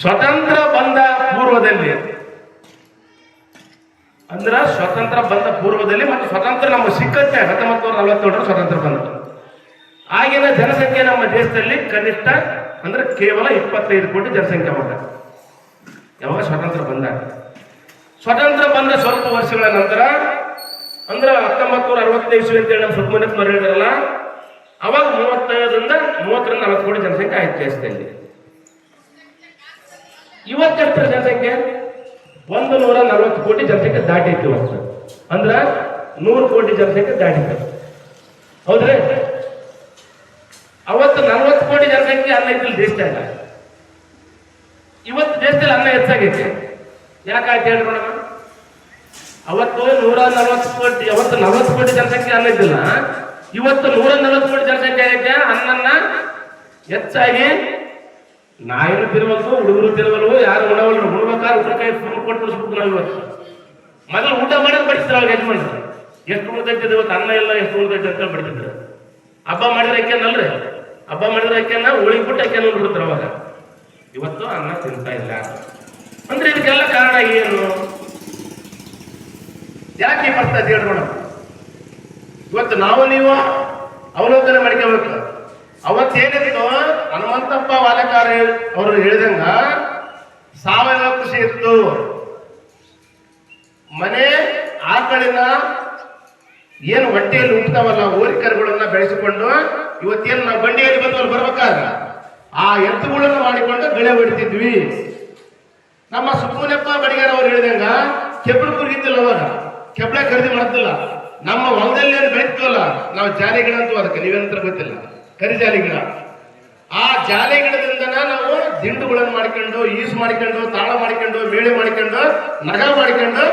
ಸ್ವತಂತ್ರ ಬಂದ ಪೂರ್ವದಲ್ಲಿ ಅಂದ್ರ ಸ್ವತಂತ್ರ ಬಂದ ಪೂರ್ವದಲ್ಲಿ ಮತ್ತು ಸ್ವತಂತ್ರ ನಮ್ಮ ಸಿಕ್ಕತ್ತೆ 1947 ಸ್ವತಂತ್ರ ಬಂತು. ಆಗಿನ ಜನಸಂಖ್ಯೆ ನಮ್ಮ ದೇಶದಲ್ಲಿ ಕನಿಷ್ಠ ಅಂದ್ರೆ ಕೇವಲ 25 ಕೋಟಿ ಜನಸಂಖ್ಯೆ ಮಾತ್ರ. ಯಾವಾಗ ಸ್ವತಂತ್ರ ಬಂದಾಗ, ಸ್ವತಂತ್ರ ಬಂದ ಸ್ವಲ್ಪ ವರ್ಷಗಳ ನಂತರ ಅಂದ್ರೆ 1965 ಇಸ್ವಿ ಅಂತೇಳಿ ನಮ್ಮ ಸುಬ್ರಹ್ಮಣ್ಯಪ್ಪ ಹೇಳಿದ್ರಲ್ಲ, ಅವಾಗ 35ರಿಂದ 40 ಕೋಟಿ ಜನಸಂಖ್ಯೆ ಆಯ್ತು ದೇಶದಲ್ಲಿ. ಇವತ್ತೆಷ್ಟು ಜನಸಂಖ್ಯೆ? 140 ಕೋಟಿ ಜನಸಂಖ್ಯೆ ದಾಟಿತ್ತು ಇವತ್ತು. ಅಂದ್ರ 100 ಕೋಟಿ ಜನಸಂಖ್ಯೆ ದಾಟಿತ್ತು. ಹೌದ್ರಿ? ಅವತ್ತು 40 ಕೋಟಿ ಜನಸಂಖ್ಯೆ ಅನ್ನ ಇದ್ದಿಲ್ಲ ದೇಶದಾಗ. ಇವತ್ತು ದೇಶದಲ್ಲಿ ಅನ್ನ ಹೆಚ್ಚಾಗೈತೆ. ಯಾಕಾಯ್ತು ಹೇಳ್ರಿ ನೋಡೋಣ. ಅವತ್ತು 140 ಕೋಟಿ, ಅವತ್ತು 40 ಕೋಟಿ ಜನಸಂಖ್ಯೆ ಅನ್ನ ಇದ್ದಿಲ್ಲ. ಇವತ್ತು 140 ಕೋಟಿ ಜನಸಂಖ್ಯೆ ಆಗೈತೆ. ಅನ್ನನ್ನ ಹೆಚ್ಚಾಗಿ ನಾಯಿರು ತಿರುವಲ್ದು, ಹುಡುಗರು ತಿರುವಲ್ವು, ಯಾರು ಉಣವಲ್ರು. ಉಣ್ಬೇಕಾದ್ರೆ ಉಣ್ಣಕಾಯಿ ಕೊಟ್ಟು ಉಳಿಸ್ಬೇಕು ನಾವು. ಇವತ್ತು ಮೊದಲು ಊಟ ಮಾಡೋದು ಬಡಿಸಿದ್ರು ಅವ್ರಿಗೆ ಯಜಮಾನ್ರು. ಎಷ್ಟು ಉಳ್ದೈತಿದ್ರು ಇವತ್ತು ಅನ್ನ ಇಲ್ಲ, ಎಷ್ಟು ಉಳ್ದೈತೆ ಅಂತ ಬಡಿಸಿದ್ರು. ಹಬ್ಬ ಮಾಡಿದ್ರೆ ಅಕ್ಕಿಯನ್ನಲ್ರಿ, ಹಬ್ಬ ಮಾಡಿದ್ರೆ ಅಕ್ಕಿಯನ್ನ ಉಳಿಬಿಟ್ಟು ಅಕ್ಕಿಯನ್ನು ಉಳ್ಬಿಡ್ತಾರೆ ಅವಾಗ. ಇವತ್ತು ಅನ್ನ ತಿಂತಾ ಇಲ್ಲ. ಅಂದ್ರೆ ಇದಕ್ಕೆಲ್ಲ ಕಾರಣ ಏನು? ಯಾಕೆ ಬರ್ತಾ ಇದೆ ಹೇಳಿ ನೋಡೋಣ. ಇವತ್ತು ನಾವು ನೀವು ಅವಲೋಕನ ಮಾಡ್ಕೋಬೇಕು. ಅವತ್ತೇನಿತ್ತು, ಹನುಮಂತಪ್ಪ ವಾಲೆಕಾರ ಅವರು ಹೇಳಿದಂಗ ಸಾವಯವ ಕೃಷಿ ಇತ್ತು. ಮನೆ ಆಕಳಿನ ಏನು ಹೊಟ್ಟೆಯಲ್ಲಿ ಹುಟ್ಟತಾವಲ್ಲ ಓರಿಕರುಗಳನ್ನ ಬೆಳೆಸಿಕೊಂಡು ಇವತ್ತೇನು ನಾವು ಬಂಡಿಯಲ್ಲಿ ಬಂದು ಬರ್ಬೇಕಾದ್ರೆ ಆ ಎತ್ತುಗಳನ್ನು ಮಾಡಿಕೊಂಡು ಬೆಳೆ ಹೊಡಿತಿದ್ವಿ. ನಮ್ಮ ಸುಬ್ಬನಪ್ಪ ಬಡಿಗಾರ ಅವ್ರು ಹೇಳಿದಂಗ ಕೆಬ್ಬಳು ಕುರಿಗಿದ್ದಿಲ್ಲ, ಅವಾಗ ಕೆಬ್ಬಳೆ ಖರೀದಿ ಮಾಡ್ತಿಲ್ಲ. ನಮ್ಮ ಹೊಲದಲ್ಲಿ ಏನು ಬೆಳೀತೀವಲ್ಲ ನಾವು ಜಾಲಿ ಗಿಡ ಅಂತೂ, ಅದಕ್ಕೆ ನೀವೇನಂತ ಗೊತ್ತಿಲ್ಲ, ಕರಿ ಜಾಲಿ ಗಿಡ. ಆ ಜಾಲಿ ಗಿಡದಿಂದ ನಾವು ದಿಂಡುಗಳನ್ನು ಮಾಡಿಕೊಂಡು, ಈಸು ಮಾಡಿಕೊಂಡು, ತಾಳ ಮಾಡಿಕೊಂಡು, ಮೇಳೆ ಮಾಡಿಕೊಂಡು, ನಗ ಮಾಡಿಕೊಂಡು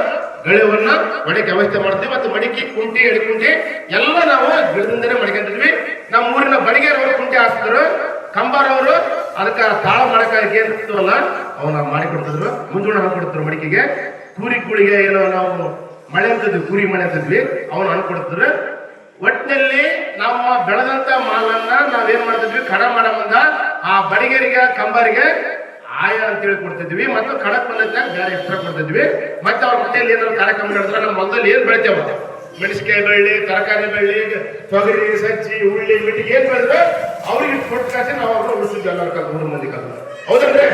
ಗಳಿವನ್ನ ಮಡಿಕೆ ವ್ಯವಸ್ಥೆ ಮಾಡ್ತೀವಿ. ಮತ್ತು ಮಡಿಕೆ, ಕುಂಟಿ, ಎಡಿಕುಂಟಿ ಎಲ್ಲ ನಾವು ಗಿಡದಿಂದನೇ ಮಡ್ಕೊಂಡಿದ್ವಿ. ನಮ್ಮ ಊರಿನ ಬಡಿಗೆರವರು ಕುಂಟಿ ಹಾಕ್ತಿದ್ರು, ಕಂಬಾರವರು ಅದಕ್ಕೆ ತಾಳ ಮಾಡಕ್ಕೆ ಏನಿರ್ತವಲ್ಲ ಅವನ್ನ ಮಾಡಿಕೊಡ್ತಿದ್ರು. ಮುಂಜೂಣ ಹಾಕೊಡ್ತಿದ್ರು ಮಡಿಕೆಗೆ. ಕೂಳಿಗೆ ಏನೋ ನಾವು ಮಳೆ ಅಂತಿದ್ವಿ, ಕುರಿ ಮಳೆ ಅಂತಿದ್ವಿ, ಅವನು ಅನ್ಕೊಡ್ತಿದ್ರು. ಒಟ್ಟಿನಲ್ಲಿ ನಮ್ಮ ಬೆಳೆದಂತ ಮಾಲನ್ನ ನಾವೇನ್ ಮಾಡ್ತಿದ್ವಿ, ಕಡ ಮಾಡ ಬಂದ ಆ ಬಡಿಗೆರಿಗೆ, ಕಂಬಾರಿಗೆ ಆಯ ಅಂತೇಳಿ ಕೊಡ್ತಿದ್ವಿ. ಮತ್ತು ಕಡಕ್ ಬಂದಾಗ ಬೇರೆ ಎಕ್ಸ್ಟ್ರಾ ಕೊಡ್ತಿದ್ವಿ. ಮತ್ತೆ ಅವ್ರ ಮನೆಯಲ್ಲಿ ಏನಾದ್ರು ಕಾರ್ಯಕ್ರಮ ನಡೆದ್ರೆ ನಮ್ಮ ಹೊಲದಲ್ಲಿ ಏನ್ ಬೆಳಿತೇವ, ಮೆಣಸಿನಕಾಯಿ ಬೆಳ್ಳಿ, ತರಕಾರಿ ಬೆಳ್ಳಿ, ತೊಗರಿ, ಸಜ್ಜಿ, ಉಳ್ಳಿ, ಮಿಟ್ಟಿಗೆ ಏನ್ ಬೆಳೆದ್ರೆ ಅವ್ರಿಗೆ ಕೊಟ್ಟು ಕಾಸಿ ನಾವು ಅವ್ರನ್ನ ಉಳಿಸಿದ್ವಿ. ಎಲ್ಲರ ಕಾಲ 3 ಮಂದಿ ಕಾಲ. ಹೌದಲ್ರಿ?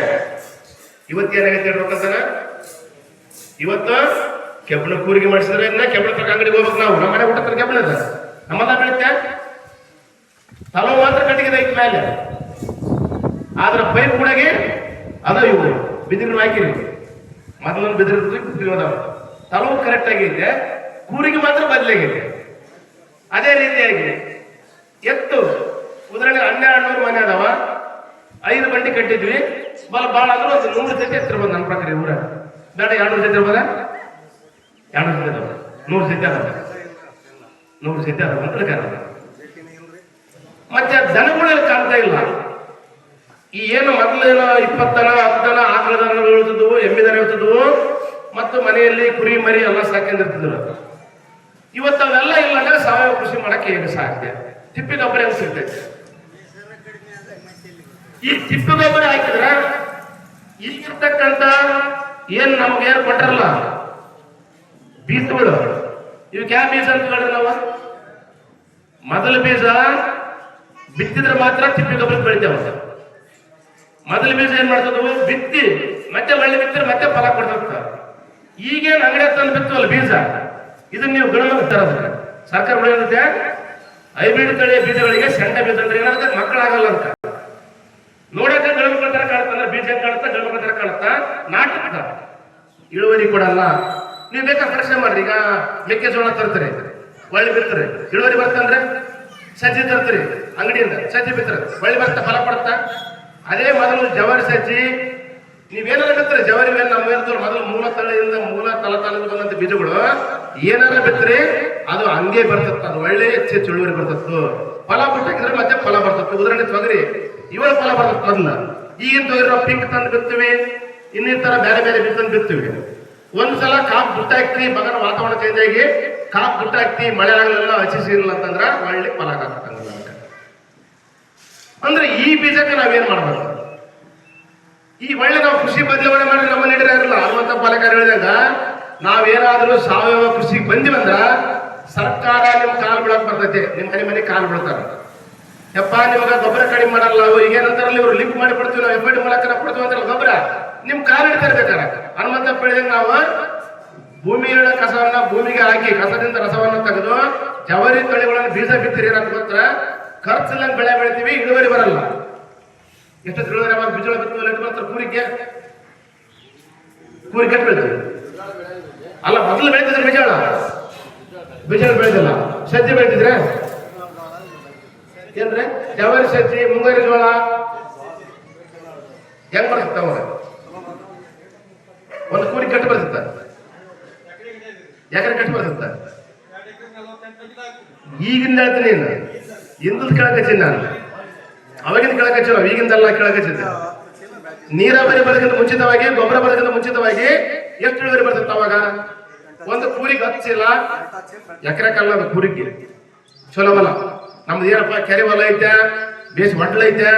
ಇವತ್ತೇನಾಗೈತೆ ಹೇಳ್ಬೇಕಂತಾನ, ಇವತ್ತು ಕೆಬ್ಬಣ ಕೂರಿಗೆ ಮಾಡಿಸಿದ್ರೆ ಕೆಬ್ಬಣ ತರಕ ಅಂಗಡಿಗೆ ಹೋಗ್ಬೇಕು. ನಾವು ನಮ್ಮ ಮನೆ ಊಟ ತರ ಕೆಬ್ಬಣ ಅದ ನಮ್ಮಲ್ಲ ಬೆಳಿತೆ ತಲೋ ಮಾತ್ರ ಕಟ್ಟಿಗೆ ಐತಿ ಮೇಲೆ. ಆದ್ರ ಪೈಪ್ ಕೂಡಗೆ ಅದ ಇವು ಬಿದಿರು ಹಾಕಿರಿ. ಮೊದಲೊಂದು ಬಿದಿರು ಅದಾವ, ತಲವು ಕರೆಕ್ಟ್ ಆಗೈತೆ, ಕೂರಿಗೆ ಮಾತ್ರ ಬದಲಾಗೈತೆ. ಅದೇ ರೀತಿಯಾಗಿ ಎತ್ತು ಉದಾಹರಣೆ 1200 ಮನೆ ಅದಾವ, 5 ಬಂಡಿ ಕಟ್ಟಿದ್ವಿ. ಭಾಳ ಅಂದ್ರೆ ಒಂದು 100 ಜೊತೆ ಎತ್ತಿರ್ಬೋದು ನನ್ನ ಪ್ರಕಾರ. ಊರ ಬೇಡ 200 ಜೊತೆ ಇರ್ಬೋದ, 200 ಜೊತೆ ಅದಾವ, 100 ಜೊತೆ ಅದಾವ, 100 ಜೊತೆ ಅದಾವ ಅಂತ ಕಾರಣ. ಮತ್ತೆ ದನಗಳು ಕಾಣ್ತಾ ಇಲ್ಲ. ಈ ಏನು ಮೊದಲೇನೋ 20 ದನ 10 ದನ ಆಕಳ ದನಗಳು ಇರ್ತಿದ್ವು, ಎಮ್ಮೆ ದನ ಇರ್ತಿದ್ವು, ಮತ್ತು ಮನೆಯಲ್ಲಿ ಕುರಿ ಮರಿ ಎಲ್ಲ ಸಾಕೊಂಡಿರ್ತಿದ್ರು. ಇವತ್ತು ಅವೆಲ್ಲ ಇಲ್ಲ ಅಂದ್ರೆ ಸಾವಯವ ಕೃಷಿ ಮಾಡಕ್ಕೆ ಹೇಗೆ ಸಾಧ್ಯ? ತಿಪ್ಪಿ ಗೊಬ್ಬರ ಹೆಂಗ್ ಸಿಗ್ತೈತೆ? ಈ ತಿಪ್ಪಿ ಗೊಬ್ಬರ ಹಾಕಿದ್ರ ಈಗಿರ್ತಕ್ಕಂಥ ಏನ್ ನಮ್ಗೆ ಏನ್ ಕೊಟ್ಟಾರಲ್ಲ ಬೀಜಗಳು, ಇವಕ್ಕೆ ಯಾವ ಬೀಜ ಅಂತ ಹೇಳಿದ್ರೆ ನಾವು ಮೊದಲ ಬೀಜ ಬಿತ್ತಿದ್ರೆ ಮಾತ್ರ ತಿಪ್ಪಿ ಗೊಬ್ಬರ ಬೆಳಿತೇವ. ಮೊದಲ ಬೀಜ ಏನ್ ಮಾಡ್ತದವು, ಬಿತ್ತಿ ಮತ್ತೆ ಒಳ್ಳೆ ಬಿತ್ತಿದ್ರೆ ಮತ್ತೆ ಫಲ ಕೊಡ್ತ. ಈಗೇನು ಅಂಗಡಿ ತಂದು ಬಿತ್ತವಲ್ಲ ಬೀಜ, ಇದನ್ನ ನೀವು ಗಣಮ ತರೋದಕ್ಕೆ ಸರ್ಕಾರ ಏನಂತೆ, ಹೈಬ್ರಿಡ್ ತಳಿಯ ಬೀಜಗಳಿಗೆ ಸೆಂಡ ಬೀಜ ಅಂದ್ರೆ ಏನಾಗುತ್ತೆ, ಮಕ್ಕಳಾಗಲ್ಲ ಅಂತ. ನೋಡಕ್ಕೆ ಗಣಮಕ್ಕಳ ತರ ಕಾಣುತ್ತಂದ್ರೆ ಬೀಜ ಕಾಣುತ್ತಾ, ಗಣಮಕ್ಕಳ ತರ ಕಾಣುತ್ತಾ, ನಾಟಕ ಇಳುವರಿ ಕೊಡಲ್ಲ. ನೀವು ಬೇಕಾದ್ರೆ ಪರಿಶ್ರಮ ಮಾಡ್ರಿ. ಈಗ ಮೆಕ್ಕೆಜೋಳ ತರ್ತೀರಿ, ಒಳ್ಳೆ ಬಿಡ್ತಾರೆ, ಇಳುವರಿ ಬರ್ತಂದ್ರೆ ಸಜ್ಜಿ ತರ್ತೀರಿ ಅಂಗಡಿಯಿಂದ, ಸಜ್ಜಿ ಬಿತ್ತಾರೆ, ಒಳ್ಳೆ ಬರ್ತಾ ಫಲ ಕೊಡುತ್ತಾ. ಅದೇ ಮೊದಲು ಜವಾರಿ ಸಜ್ಜಿ ನೀವೇನಾರ ಬಿತ್ತರಿ, ಜವಾರಿ ನಮ್ಮ ಇರ್ತವ್ರು ಮೊದಲು ಮೂಲ ತಳಿಯಿಂದ ಮೂಲ ತಲತಾಲದಿಂದ ಬಂದಂತ ಬೀಜಗಳು ಏನಾರ ಬಿತ್ತರಿ ಅದು ಹಂಗೆ ಬರ್ತತ್ತ. ಅದು ಒಳ್ಳೆ ಹೆಚ್ಚು ಇಳುವರಿ ಬರ್ತತ್ತು, ಫಲ ಬಿಟ್ಟಿದ್ರೆ ಮತ್ತೆ ಫಲ ಬರ್ತತ್ತು. ಉದಾಹರಣೆ ತೊಗರಿ ಇವಾಗ ಫಲ ಬರ್ತದೆ ಮೊದಲ. ಈಗಿನ ತೊಗರಿ ನಾವು ಪಿಂಕ್ ತಂದು ಬಿತ್ತೀವಿ, ಇನ್ನಿತರ ಬೇರೆ ಬೇರೆ ಬೀಜ ತಂದು ಬಿತ್ತೀವಿ. ಒಂದ್ಸಲ ಕಾಪ್ ಬುಟ್ಟ ಹಾಕ್ತಿವಿ, ಮಗನ ವಾತಾವರಣ ಚೇಂಜ್ ಆಗಿ ಕಾಪ್ ಬುಟ್ಟ ಹಾಕ್ತಿವಿ, ಮಳೆ ಆಗಲಿಲ್ಲ, ಹಸಿಸಿರಲ್ಲ ಅಂತಂದ್ರ ಒಳ್ಳೆ ಫಲ ಆಗತ್ತಂಗ. ಅಂದ್ರೆ ಈ ಬೀಜಕ್ಕೆ ನಾವೇನ್ ಮಾಡ್ಬೇಕು, ಈ ಒಳ್ಳೆ ನಾವು ಕೃಷಿ ಬದಲಾವಣೆ ಮಾಡಿ ನಮ್ಮ ನೀಡಿರ ಇರಲ್ಲ. ಹನುಮಂತ ಪಾಲಕರು ಹೇಳಿದಾಗ ನಾವೇನಾದ್ರೂ ಸಾವಯವ ಕೃಷಿಗೆ ಬಂದಿವಂದ್ರ ಸರ್ಕಾರ ನಿಮ್ ಕಾಲು ಬಿಡಕ್ ಬರ್ತೈತೆ, ನಿಮ್ ಮನೆ ಕಾಲು ಬಿಡ್ತಾರ. ಯಪ್ಪ ನಿಮಗ ಗೊಬ್ಬರ ಕಡಿಮೆ ಮಾಡಲ್ಲ, ಈಗೇನಂತಾರಲ್ಲಿ ಇವ್ರು ಲಿಂಕ್ ಮಾಡಿ ಕೊಡ್ತೀವಿ ನಾವು, ಎಫ್ ಮೂಲಕ ನಾವು ಕೊಡ್ತೀವಿ ಅಂತಾರಲ್ಲ ಗೊಬ್ಬರ, ನಿಮ್ ಕಾಲು ಹಿಡಿತಾ ಇರ್ಬೇಕಾರ. ಹನುಮಂತ ಹೇಳಿದಾಗ ನಾವು ಭೂಮಿಯ ಕಸವನ್ನ ಭೂಮಿಗೆ ಹಾಕಿ ಕಸದಿಂದ ರಸವನ್ನ ತೆಗೆದು ಜವರಿ ತಳಿಗಳನ್ನು ಬೀಜ ಬಿತ್ತಿರಿ ಅಂತ ಗೊತ್ತರ, ಖರ್ಚಿಲ್ಲ ಬೆಳೆ ಬೆಳಿತೀವಿ, ಇಳುವರಿ ಬರಲ್ಲ. ಎಷ್ಟು ಇಳುವರಿ ಬೀಜ ಬಿತ್ತುವಲ್ಲ ಎಷ್ಟು ಬರ್ತಾರೆ ಕೂರಿಗೆ ಕೆಟ್ಟು ಬೆಳಿತೀವಿ ಅಲ್ಲ. ಮೊದಲು ಬೆಳಿತಿದ್ರೆ ಬೀಜ ಬೆಳೆದಿಲ್ಲ, ಸಜ್ಜೆ ಬೆಳಿತಿದ್ರೆ ಏನ್ರಿ ಜವರಿ ಸಜ್ಜಿ ಮುಂಗಾರಿ ಜೋಳ ಹೆಂಗ್ ಬರ್ತಿತ್ತ ಅವಾಗ? ಒಂದು ಕೂರಿ ಕಟ್ಟು ಬರ್ತಿತ್ತ, ಎಕರೆ ಕಟ್ಟು ಬರ್ತಿತ್ತ. ಈಗಿಂದ ಹೇಳ್ತೀನಿ ಹಿಂದದ ಕೆಳಕಚ್ಚಿನ ನಾನು, ಅವಾಗಿಂದ ಕೆಳಕಚ್ಚಿಲ್ಲ, ಈಗಿಂದೆಲ್ಲ ಕೆಳಕಚ್ಚಿದ್ದೆ. ನೀರಾವರಿ ಬರೋದಕ್ಕಿಂತ ಮುಂಚಿತವಾಗಿ, ಗೊಬ್ಬರ ಬರೋದಕ್ಕಿಂತ ಮುಂಚಿತವಾಗಿ ಎಷ್ಟು ಇಳುವರಿ ಬರ್ತಿತ್ತು ಅವಾಗ? ಒಂದು ಕೂರಿಗೆ ಹಚ್ಚಿಲ್ಲ, ಎಕರೆ ಕಲ್ಲ ಅದು ಕೂರಿಗೆ ಚಲೋ ಬಲ. ನಮ್ದು ಏನಪ್ಪ ಕೆರೆ ಹೊಲ ಐತೆ, ಬೇಸ್ ಹೊಡ್ಲ ಐತೆ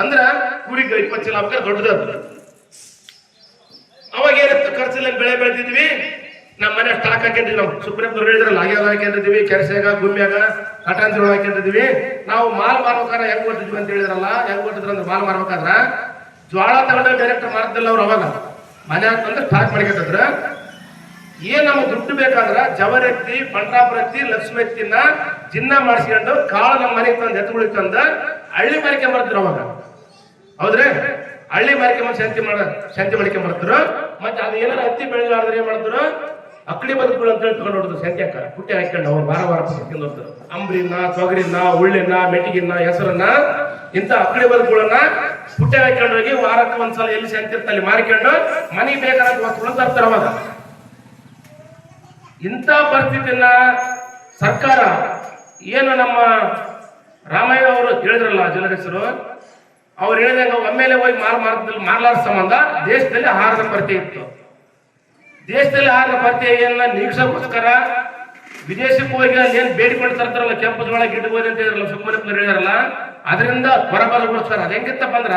ಅಂದ್ರ ಕೂರಿಗೆ 20 ಚೀಲ ಆಗ್ಬೇಕಾದ್ರೆ ದೊಡ್ಡದು. ಅವಾಗ ಏನಿತ್ತು, ಖರ್ಚಿಲ್ಲ ಬೆಳೆ ಬೆಳೆದಿದ್ವಿ. ನಮ್ಮ ಮನೆ ಸ್ಟಾಕ್ ಹಾಕಿದ್ವಿ, ನಾವು ಸುಪ್ರೀಂದವ್ರು ಹೇಳಿದ್ರಲ್ಲ, ಆಗ್ಯಾವ ಹಾಕೊಂಡಿದ್ವಿ, ಕೆರೆಸಾಗ ಗುಮ್ಮ್ಯಾಗ ಕಟಾಂತಿಗಳು ಹಾಕೊಂಡಿದ್ವಿ. ನಾವು ಮಾಲ್ ಮಾರ್ಬೇಕಾದ್ರೆ ಹೆಂಗ್ ಕೊಟ್ಟಿದ್ವಿ ಅಂತ ಹೇಳಿದ್ರಲ್ಲ, ಹೆಂಗ್ ಕೊಟ್ಟಿದ್ರು ಅಂದ್ರೆ ಮಾಲ್ ಮಾರ್ಬೇಕಾದ್ರ ಜ್ವಾಳ ತಗೊಂಡು ಡೈರೆಕ್ಟ್ ಮಾರ್ತಿಲ್ಲ ಅವ್ರು. ಅವಾಗ ಮನೆ ಹಾಕಂದ್ರೆ ಸ್ಟಾಕ್ ಮಾಡ್ಕೊತಿದ್ರ. ಏನ್ ನಮ್ಗೆ ದುಡ್ಡು ಬೇಕಾದ್ರ ಜವರೆತ್ತಿ, ಪಂಡ್ರಾಪುರತ್ತಿ, ಲಕ್ಷ್ಮಿ ಎತ್ತಿನ ಚಿನ್ನ ಮಾಡಿಸ್ಕೊಂಡು ಕಾಳು ನಮ್ಮ ಮನೆಗೆ ತಂದು ಎತ್ತುಗಳಿಗೆ ತಂದ ಹಳ್ಳಿ ಮಾರಿಕೆ ಮಾಡ್ತಿದ್ರು ಅವಾಗ. ಹೌದ್ರಿ, ಹಳ್ಳಿ ಮಾರಿಕೆ ಮಾಡಿ ಶಾಂತಿ ಮಾಡಿಕೆ ಮಾಡ್ತಿದ್ರು. ಮತ್ತೆ ಅದು ಏನಾರ ಹತ್ತಿ ಬೆಳೆದಾದ್ರೆ ಏನ್ ಮಾಡಿದ್ರು, ಅಕ್ಕಡಿ ಬದುಕುಗಳು ಅಂತ ಹೇಳಿ ತಗೊಂಡು ಹೊಡ್ದು ಸಂಖ್ಯಾಕ ಪುಟ್ಟಿ ಹಾಕೊಂಡು ಅವ್ರು ವಾರ ತಿಂದು ಹೋಗ್ತಾರೆ. ಅಂಬ್ರಿನ, ತೊಗರಿನ, ಉಳ್ಳಿನ, ಮೆಟ್ಟಿಗಿನ, ಹೆಸರನ್ನ ಇಂಥ ಅಕ್ಕಡಿ ಬದುಕುಗಳನ್ನ ಪುಟ್ಟಿ ಹಾಕೊಂಡು ಹೋಗಿ ವಾರಕ್ಕೆ ಒಂದ್ಸಲ ಎಲ್ಲಿ ಶಾಂತಿ ಇರ್ತ ಅಲ್ಲಿ ಮಾರಿಕೊಂಡು ಮನೆಗೆ ಬೇಕಾದ ವಸ್ತುಗಳನ್ನ ತರ್ತಾರೆ ಅವಾಗ. ಇಂಥ ಪರಿಸ್ಥಿತಿಯನ್ನ ಸರ್ಕಾರ ಏನು ನಮ್ಮ ರಾಮಯ್ಯ ಅವರು ಹೇಳಿದ್ರಲ್ಲ ಜಿಲ್ಲಾಧ್ಯಕ್ಷರು, ಅವ್ರು ಹೇಳಿದಂಗ ಒಮ್ಮೆಲೆ ಹೋಗಿ ಮಾರ್ಲಾರ ಸಂಬಂಧ ದೇಶದಲ್ಲಿ ಆಹಾರದ ಕೊರತೆ ಇತ್ತು. ದೇಶದಲ್ಲಿ ಆಹಾರದ ಕೊರತೆಯನ್ನ ನೀಗಿಸೋಕ್ಕೋಸ್ಕರ ವಿದೇಶಕ್ಕೆ ಹೋಗಿ ಅಲ್ಲಿ ಏನ್ ಬೇಡಿಕೊಂಡು ತರ್ತಾರಲ್ಲ, ಕೆಂಪು ಜೋಳ ಗಿಡ್ಬೋದು ಅಂತ ಹೇಳಿದ್ರಲ್ಲ, ಸುಮ್ಮನೆ ಹೇಳಿದಾರಲ್ಲ, ಅದರಿಂದ ಹೊರಬರಗೋಸ್ಕರ ಅದ್ ಹೆಂಗಿತ್ತಪ್ಪ ಅಂದ್ರ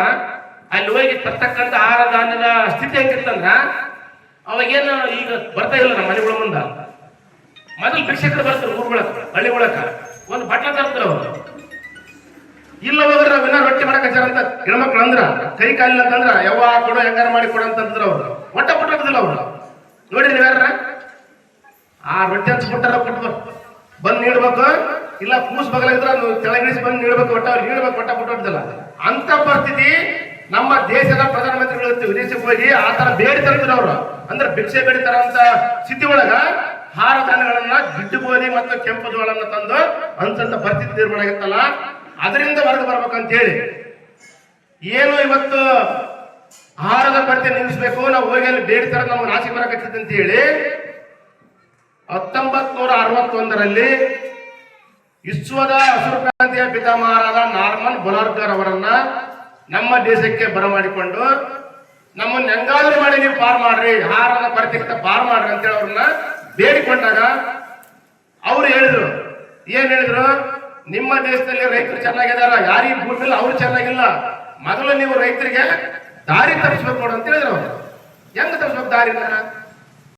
ಅಲ್ಲಿ ಹೋಗಿ ತರ್ತಕ್ಕಂಥ ಆಹಾರ ಧಾನ್ಯದ ಸ್ಥಿತಿ ಹೆಂಗಿತ್ತಂದ್ರ ಅವಾಗೇನು ಈಗ ಬರ್ತಾ ಇಲ್ಲ ನಮ್ಮ ಮನೆಗಳ ಮುಂದ. ಮೊದಲು ಭಿಕ್ಷಕರು ಬರ್ತಾರೆ ಊರುಗಳಕ್ಕ, ಹಳ್ಳಿಗಳಕ್ಕ ಒಂದು ಬಟ್ಲ ತರ್ತಾರೆ ಅವರು. ಇಲ್ಲ ಹೋದ್ರೆ ನಾವ್ ಇನ್ನೂ ರೊಟ್ಟಿ ಮಾಡಕ್ ಹಚ್ಚಾರಂತ ಹೆಣ್ಮಕ್ಳು ಅಂದ್ರ ಕೈ ಕಾಲಿಲ್ಲ ಅಂತಂದ್ರ ಯಾವ ಕೊಡು ಹೆಂಗಾರ ಮಾಡಿ ಕೊಡು ಅಂತಂದ್ರ ಅವ್ರು ಒಟ್ಟ ಪುಟ್ಟದಿಲ್ಲ ಅವ್ರು. ನೋಡಿ ನೀವ್ಯಾರ ಆ ರೊಟ್ಟಿ ಹಚ್ಬಿಟ್ಟಾರ ಕೊಟ್ಟು ಬಂದ್ ನೀಡ್ಬೇಕು, ಇಲ್ಲ ಕೂಸ್ ಬಗಲಿದ್ರ ತೆಳಗಿಳಿಸಿ ಬಂದು ನೀಡ್ಬೇಕು, ಒಟ್ಟ ಅವ್ರು ನೀಡ್ಬೇಕು, ಒಟ್ಟ ಪುಟ್ಟದಿಲ್ಲ. ಅಂತ ಪರಿಸ್ಥಿತಿ ನಮ್ಮ ದೇಶದ ಪ್ರಧಾನಮಂತ್ರಿಗಳು ವಿದೇಶಕ್ಕೆ ಹೋಗಿ ಆ ತರ ಬೇಡಿ ತರ್ತಾರೆ ಅವ್ರು. ಅಂದ್ರೆ ಭಿಕ್ಷೆ ಬೇಡಿತಾರ ಅಂತ ಸ್ಥಿತಿ ಒಳಗ ಆಹಾರ ಧಾನ್ಯಗಳನ್ನ ಗಿಡ್ಡು ಗೋಧಿ ಮತ್ತು ಕೆಂಪು ಜೋಳನ್ನ ತಂದು ಅಂತ ಪರಿಸ್ಥಿತಿ ನಿರ್ಮಾಣ ಆಗಿತ್ತಲ್ಲ, ಅದರಿಂದ ಹೊರಗೆ ಬರ್ಬೇಕಂತ ಹೇಳಿ ಏನು ಇವತ್ತು ಆಹಾರದ ಕೊರತೆ ನಿಲ್ಲಿಸಬೇಕು, ನಾವು ಹೋಗಿ ಅಲ್ಲಿ ಬೇಡ್ತಾರ ನಮ್ಮ ನಾಸಿ ಬರಕತ್ತಿದೆ ಅಂತ ಹೇಳಿ 1961ರಲ್ಲಿ ವಿಶ್ವದ ಹಸಿರು ಕ್ರಾಂತಿಯ ಪಿತಾಮಹರಾದ ನಾರ್ಮನ್ ಬೋಲಾರ್ಕರ್ ಅವರನ್ನ ನಮ್ಮ ದೇಶಕ್ಕೆ ಬರಮಾಡಿಕೊಂಡು ನಮ್ಮನ್ನ ಹೆಂಗಾದ್ರೂ ಮಾಡಿ ನೀವು ಪಾರ್ ಮಾಡ್ರಿ, ಆಹಾರದ ಕೊರತೆಗಿಂತ ಪಾರ್ ಮಾಡ್ರಿ ಅಂತೇಳಿ ಅವ್ರನ್ನ ಬೇಡಿಕೊಂಡಾಗ ಅವ್ರು ಹೇಳಿದ್ರು, ಏನ್ ಹೇಳಿದ್ರು, ನಿಮ್ಮ ದೇಶದಲ್ಲಿ ರೈತರು ಚೆನ್ನಾಗಿದಾರ, ಯಾರಿಗೂ ಭೂಮಿಲ್ಲ, ಅವ್ರು ಚೆನ್ನಾಗಿಲ್ಲ, ಮೊದಲು ನೀವು ರೈತರಿಗೆ ದಾರಿ ತಪ್ಪಿಸ್ಬೇಕು ನೋಡು ಅಂತ ಹೇಳಿದ್ರು. ಅವ್ರು ಹೆಂಗ್ ತಪ್ಪಿಸ್ಬೇಕು ದಾರಿನ?